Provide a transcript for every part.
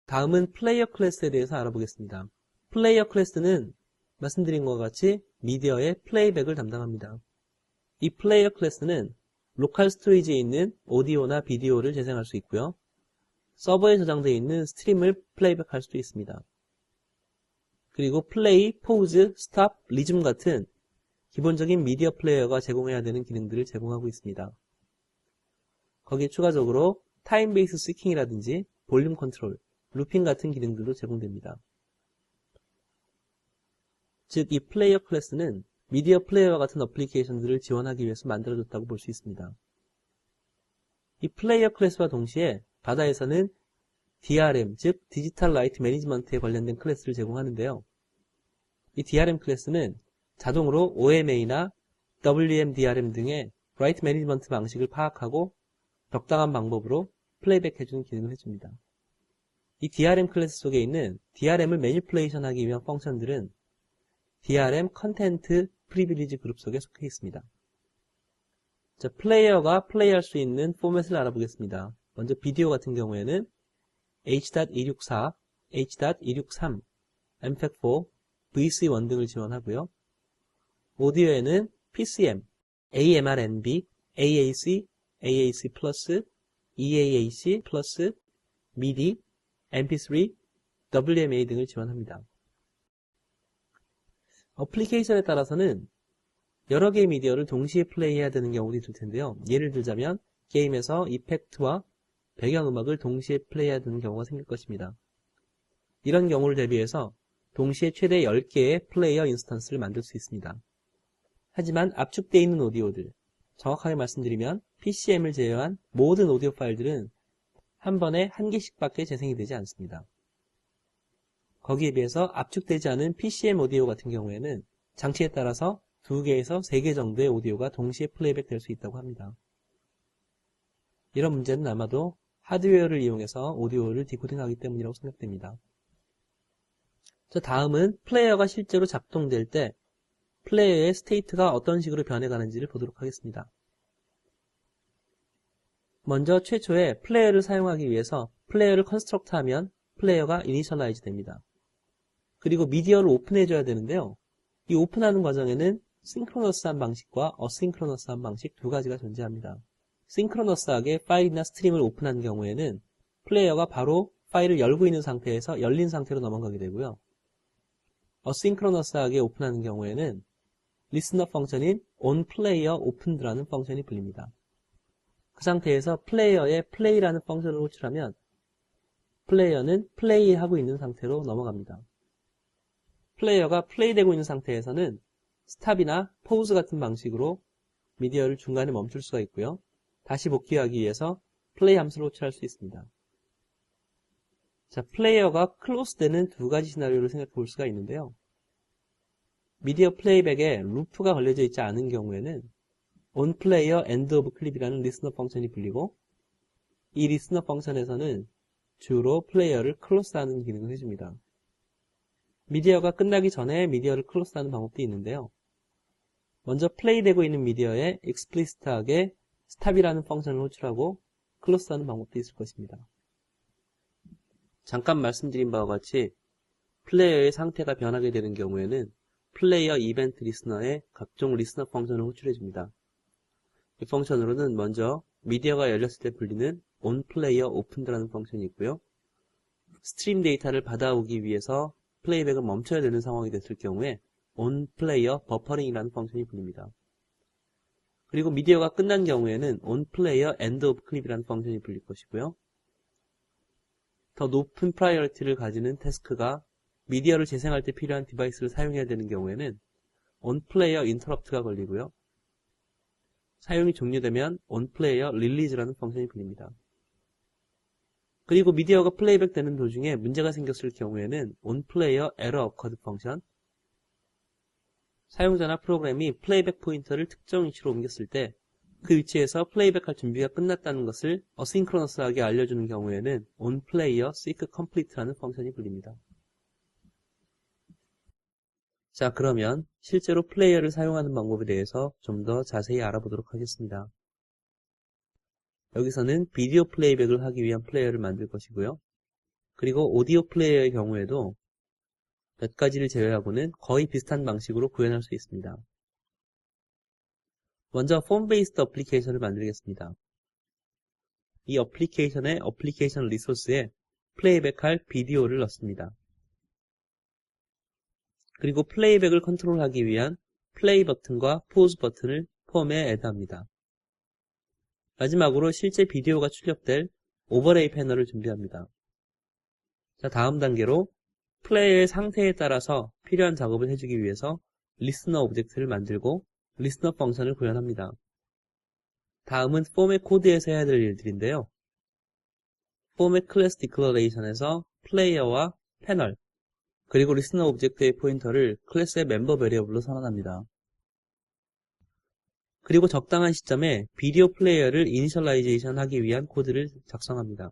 다음은 플레이어 클래스에 대해서 알아보겠습니다. 플레이어 클래스는 말씀드린 것과 같이 미디어의 플레이백을 담당합니다. 이 플레이어 클래스는 로컬 스토리지에 있는 오디오나 비디오를 재생할 수 있고요. 서버에 저장되어 있는 스트림을 플레이백할 수도 있습니다. 그리고 플레이, 포즈, 스탑, 리즘 같은 기본적인 미디어 플레이어가 제공해야 되는 기능들을 제공하고 있습니다. 거기에 추가적으로 타임 베이스 스위킹이라든지 볼륨 컨트롤, 루핑 같은 기능들도 제공됩니다. 즉, 이 플레이어 클래스는 미디어 플레이어와 같은 어플리케이션들을 지원하기 위해서 만들어졌다고 볼 수 있습니다. 이 플레이어 클래스와 동시에 바다에서는 DRM, 즉 디지털 라이트 매니지먼트에 관련된 클래스를 제공하는데요. 이 DRM 클래스는 자동으로 OMA나 WMDRM 등의 라이트 매니지먼트 방식을 파악하고 적당한 방법으로 플레이백 해주는 기능을 해줍니다. 이 DRM 클래스 속에 있는 DRM을 매니플레이션 하기 위한 펑션들은 DRM 컨텐트 프리빌리지 그룹 속에 속해 있습니다. 자, 플레이어가 플레이할 수 있는 포맷을 알아보겠습니다. 먼저 비디오 같은 경우에는 H.264, H.263, MPEG-4, VC1 등을 지원하고요. 오디오에는 PCM, AMRNB, AAC, AAC+, EAAC+, MIDI, MP3, WMA 등을 지원합니다. 어플리케이션에 따라서는 여러 개의 미디어를 동시에 플레이해야 되는 경우도 있을 텐데요. 예를 들자면 게임에서 이펙트와 배경음악을 동시에 플레이해야 되는 경우가 생길 것입니다. 이런 경우를 대비해서 동시에 최대 10개의 플레이어 인스턴스를 만들 수 있습니다. 하지만 압축되어 있는 오디오들, 정확하게 말씀드리면 PCM을 제외한 모든 오디오 파일들은 한 번에 한 개씩밖에 재생이 되지 않습니다. 거기에 비해서 압축되지 않은 PCM 오디오 같은 경우에는 장치에 따라서 2개에서 3개 정도의 오디오가 동시에 플레이백 될 수 있다고 합니다. 이런 문제는 아마도 하드웨어를 이용해서 오디오를 디코딩하기 때문이라고 생각됩니다. 자, 다음은 플레이어가 실제로 작동될 때 플레이어의 스테이트가 어떤 식으로 변해가는지를 보도록 하겠습니다. 먼저 최초에 플레이어를 사용하기 위해서 플레이어를 컨스트럭트하면 플레이어가 이니셜라이즈 됩니다. 그리고 미디어를 오픈해줘야 되는데요. 이 오픈하는 과정에는 싱크로너스한 방식과 어싱크로너스한 방식 두 가지가 존재합니다. 싱크로너스하게 파일이나 스트림을 오픈한 경우에는 플레이어가 바로 파일을 열고 있는 상태에서 열린 상태로 넘어가게 되고요. 어싱크로너스하게 오픈하는 경우에는 리스너 펑션인 onPlayerOpened라는 펑션이 불립니다. 그 상태에서 플레이어에 play라는 펑션을 호출하면 플레이어는 플레이하고 있는 상태로 넘어갑니다. 플레이어가 플레이되고 있는 상태에서는 스탑이나 포즈 같은 방식으로 미디어를 중간에 멈출 수가 있고요. 다시 복귀하기 위해서 플레이 함수를 호출할 수 있습니다. 자, 플레이어가 클로스 되는 두 가지 시나리오를 생각해 볼 수가 있는데요. 미디어 플레이백에 루프가 걸려져 있지 않은 경우에는 onPlayer endOfClip이라는 리스너 펑션이 불리고 이 리스너 펑션에서는 주로 플레이어를 클로스하는 기능을 해줍니다. 미디어가 끝나기 전에 미디어를 클로스하는 방법도 있는데요. 먼저 플레이되고 있는 미디어에 explicit하게 스탑이라는 펑션을 호출하고 클로스하는 방법도 있을 것입니다. 잠깐 말씀드린 바와 같이 플레이어의 상태가 변하게 되는 경우에는 플레이어 이벤트 리스너에 각종 리스너 펑션을 호출해줍니다. 이 펑션으로는 먼저 미디어가 열렸을 때 불리는 onPlayerOpened라는 펑션이 있고요. 스트림 데이터를 받아오기 위해서 플레이백을 멈춰야 되는 상황이 됐을 경우에 onPlayerBuffering이라는 펑션이 불립니다. 그리고 미디어가 끝난 경우에는 onPlayerEndOfClip이라는 펑션이 불릴 것이고요. 더 높은 프라이어리티를 가지는 태스크가 미디어를 재생할 때 필요한 디바이스를 사용해야 되는 경우에는 onPlayerInterrupt가 걸리고요. 사용이 종료되면 onPlayerRelease라는 펑션이 불립니다. 그리고 미디어가 플레이백 되는 도중에 문제가 생겼을 경우에는 onPlayerErrorOccurred 펑션, 사용자나 프로그램이 플레이백 포인터를 특정 위치로 옮겼을 때 그 위치에서 플레이백할 준비가 끝났다는 것을 어싱크로너스하게 알려주는 경우에는 onPlayerSeekComplete라는 펑션이 불립니다. 자, 그러면 실제로 플레이어를 사용하는 방법에 대해서 좀 더 자세히 알아보도록 하겠습니다. 여기서는 비디오 플레이백을 하기 위한 플레이어를 만들 것이고요. 그리고 오디오 플레이어의 경우에도 몇 가지를 제외하고는 거의 비슷한 방식으로 구현할 수 있습니다. 먼저 폼 베이스드 어플리케이션을 만들겠습니다. 이 어플리케이션의 어플리케이션 리소스에 플레이백할 비디오를 넣습니다. 그리고 플레이백을 컨트롤하기 위한 플레이 버튼과 포즈 버튼을 폼에 애드합니다. 마지막으로 실제 비디오가 출력될 오버레이 패널을 준비합니다. 자, 다음 단계로 플레이어의 상태에 따라서 필요한 작업을 해주기 위해서 리스너 오브젝트를 만들고 리스너 펑션을 구현합니다. 다음은 폼의 코드에서 해야 될 일들인데요. 폼의 클래스 디클러레이션에서 플레이어와 패널, 그리고 리스너 오브젝트의 포인터를 클래스의 멤버 베리어블로 선언합니다. 그리고 적당한 시점에 비디오 플레이어를 이니셜라이제이션 하기 위한 코드를 작성합니다.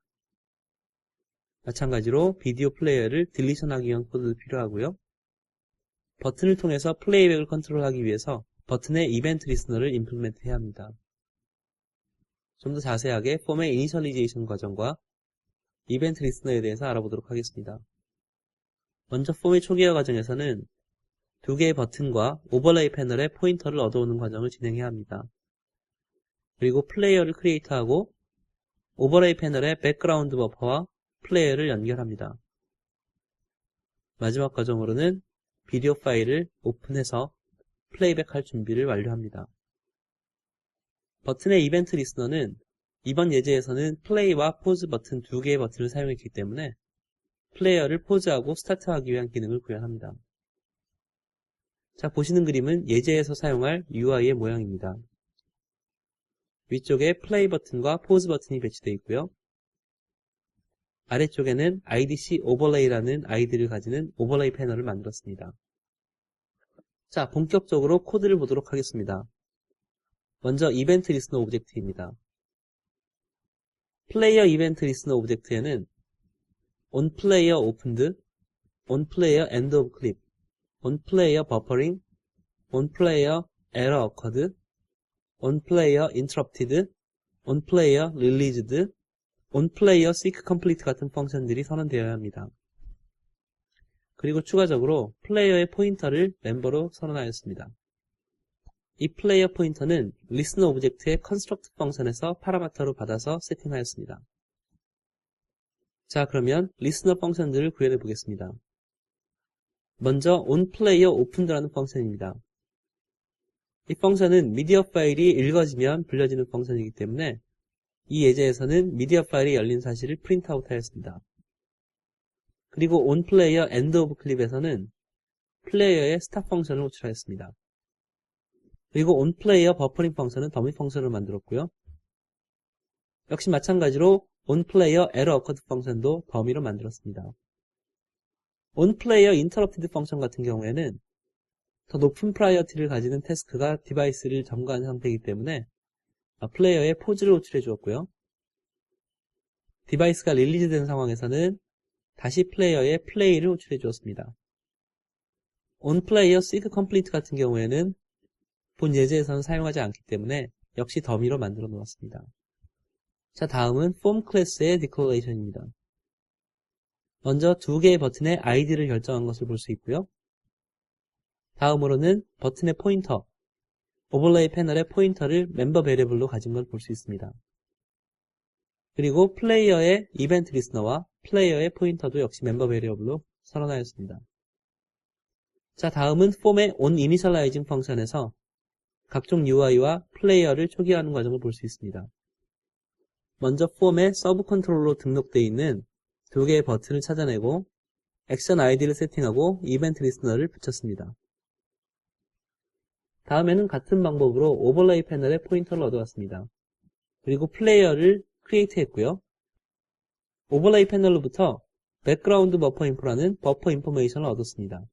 마찬가지로 비디오 플레이어를 딜리션 하기 위한 코드도 필요하고요. 버튼을 통해서 플레이백을 컨트롤하기 위해서 버튼의 이벤트 리스너를 임플리멘트 해야 합니다. 좀 더 자세하게 폼의 이니셜리제이션 과정과 이벤트 리스너에 대해서 알아보도록 하겠습니다. 먼저 폼의 초기화 과정에서는 두 개의 버튼과 오버레이 패널의 포인터를 얻어오는 과정을 진행해야 합니다. 그리고 플레이어를 크리에이트하고 오버레이 패널의 백그라운드 버퍼와 플레이어를 연결합니다. 마지막 과정으로는 비디오 파일을 오픈해서 플레이백할 준비를 완료합니다. 버튼의 이벤트 리스너는 이번 예제에서는 플레이와 포즈 버튼 두 개의 버튼을 사용했기 때문에 플레이어를 포즈하고 스타트하기 위한 기능을 구현합니다. 자, 보시는 그림은 예제에서 사용할 UI의 모양입니다. 위쪽에 플레이 버튼과 포즈 버튼이 배치되어 있고요. 아래쪽에는 IDC 오버레이라는 아이디를 가지는 오버레이 패널을 만들었습니다. 자, 본격적으로 코드를 보도록 하겠습니다. 먼저 이벤트 리스너 오브젝트입니다. 플레이어 이벤트 리스너 오브젝트에는 onPlayer opened, onPlayer end of clip, onPlayer buffering, onPlayer error occurred, onPlayer interrupted, onPlayer released, onPlayer seek complete 같은 펑션들이 선언되어야 합니다. 그리고 추가적으로 플레이어의 포인터를 멤버로 선언하였습니다. 이 플레이어 포인터는 리스너 오브젝트의 construct 펑션에서 파라미터로 받아서 세팅하였습니다. 자, 그러면 리스너 펑션들을 구현해 보겠습니다. 먼저 onPlayer opened라는 펑션입니다. 이 펑션은 미디어 파일이 읽어지면 불려지는 펑션이기 때문에 이 예제에서는 미디어 파일이 열린 사실을 프린트아웃 하였습니다. 그리고 onPlayer end of clip에서는 플레이어의 스탑 펑션을 호출하였습니다. 그리고 onPlayer buffering 펑션은 더미 펑션을 만들었고요. 역시 마찬가지로 onPlayer error occurred 펑션도 더미로 만들었습니다. onPlayer interrupted 펑션 같은 경우에는 더 높은 프라이어티를 가지는 태스크가 디바이스를 점거한 상태이기 때문에 플레이어의 포즈를 호출해 주었고요. 디바이스가 릴리즈 된 상황에서는 다시 플레이어의 플레이를 호출해 주었습니다. onPlayer seek complete 같은 경우에는 본 예제에서는 사용하지 않기 때문에 역시 더미로 만들어 놓았습니다. 자, 다음은 form 클래스의 디클레이션입니다. 먼저 두 개의 버튼의 아이디를 결정한 것을 볼 수 있고요. 다음으로는 버튼의 포인터, 오버레이 패널의 포인터를 멤버 베리어블로 가진 걸 볼 수 있습니다. 그리고 플레이어의 이벤트 리스너와 플레이어의 포인터도 역시 멤버 베리어블로 선언하였습니다. 자, 다음은 폼의 onInitializing 펑션에서 각종 UI와 플레이어를 초기화하는 과정을 볼 수 있습니다. 먼저 폼의 서브 컨트롤로 등록되어 있는 두 개의 버튼을 찾아내고 액션 아이디를 세팅하고 이벤트 리스너를 붙였습니다. 다음에는 같은 방법으로 오버레이 패널의 포인터를 얻어왔습니다. 그리고 플레이어를 크리에이트 했고요. 오버레이 패널로부터 백그라운드 버퍼 인포라는 버퍼 인포메이션을 얻었습니다.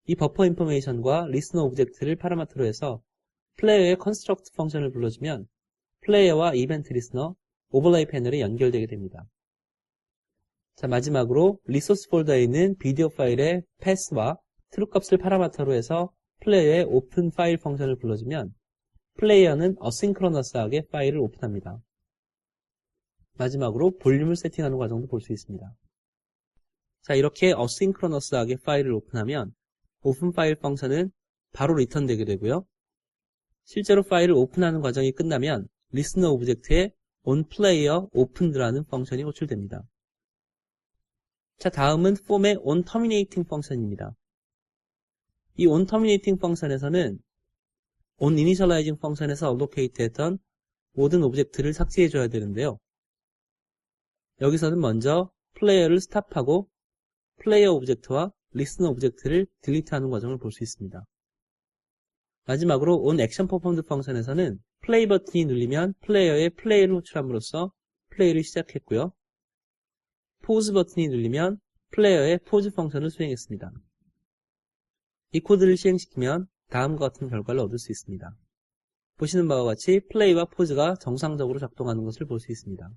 이 버퍼 인포메이션과 리스너 오브젝트를 파라미터로 해서 플레이어의 construct 펑션을 불러주면 플레이어와 이벤트 리스너, 오버레이 패널이 연결되게 됩니다. 자, 마지막으로 리소스 폴더에 있는 비디오 파일의 pass와 true 값을 파라미터로 해서 플레이어의 오픈 파일 펑션을 불러주면 플레이어는 어싱크로너스하게 파일을 오픈합니다. 마지막으로 볼륨을 세팅하는 과정도 볼 수 있습니다. 자, 이렇게 어싱크로너스하게 파일을 오픈하면 오픈 파일 펑션은 바로 리턴되게 되고요. 실제로 파일을 오픈하는 과정이 끝나면 리스너 오브젝트에 onPlayer opened라는 펑션이 호출됩니다. 자, 다음은 폼의 onTerminating 펑션입니다. 이 onTerminating 펑션에서는 onInitializing 펑션에서 allocate 했던 모든 오브젝트를 삭제해줘야 되는데요. 여기서는 먼저 플레이어를 스탑하고 플레이어 오브젝트와 리스너 오브젝트를 딜리트하는 과정을 볼 수 있습니다. 마지막으로 onActionPerformed 펑션에서는 플레이 버튼이 눌리면 플레이어의 플레이를 호출함으로써 플레이를 시작했고요. pause 버튼이 눌리면 플레이어의 pause 펑션을 수행했습니다. 이 코드를 시행시키면 다음과 같은 결과를 얻을 수 있습니다. 보시는 바와 같이 플레이와 pause가 정상적으로 작동하는 것을 볼 수 있습니다.